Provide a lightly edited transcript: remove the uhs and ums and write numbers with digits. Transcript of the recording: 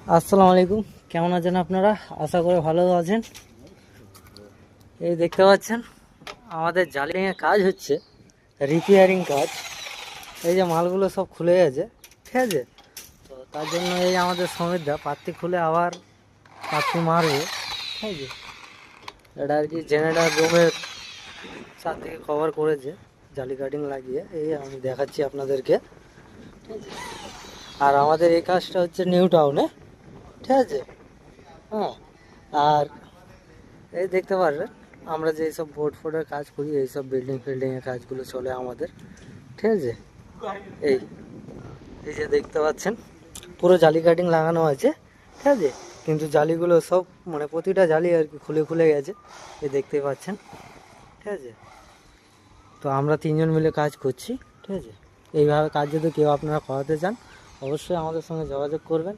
আসসালামু আলাইকুম, কেমন আছেন আপনারা? আশা করে ভালো আছেন। এই দেখতে পাচ্ছেন আমাদের জালিংয়ের কাজ হচ্ছে, রিপেয়ারিং কাজ। এই যে মালগুলো সব খুলে গেছে, ঠিক আছে। তো তার জন্য এই আমাদের শ্রমিকরা পাত্তি খুলে আবার পাত্তি মারবে, ঠিক আছে। এটা আর কি জেনারেটার রুমের চারদিকে কভার করেছে জালি কাটিং লাগিয়ে। এই আমি দেখাচ্ছি আপনাদেরকে, ঠিক আছে। আর আমাদের এই কাজটা হচ্ছে নিউ টাউনে, ঠিক আছে। হ্যাঁ, আর এই দেখতে পারবেন আমরা যে এইসব বোর্ড ফোর্ডের কাজ করি, এইসব বিল্ডিং ফিল্ডিংয়ের কাজগুলো চলে আমাদের, ঠিক আছে। এই এই যে দেখতে পাচ্ছেন পুরো জালি কাটিং লাগানো আছে, ঠিক আছে। কিন্তু জালিগুলো সব মানে প্রতিটা জালি আর কি খুলে খুলে গেছে, এই দেখতেই পাচ্ছেন, ঠিক আছে। তো আমরা তিনজন মিলে কাজ করছি, ঠিক আছে। এইভাবে কাজ যদি কেউ আপনারা করাতে চান অবশ্যই আমাদের সঙ্গে যোগাযোগ করবেন।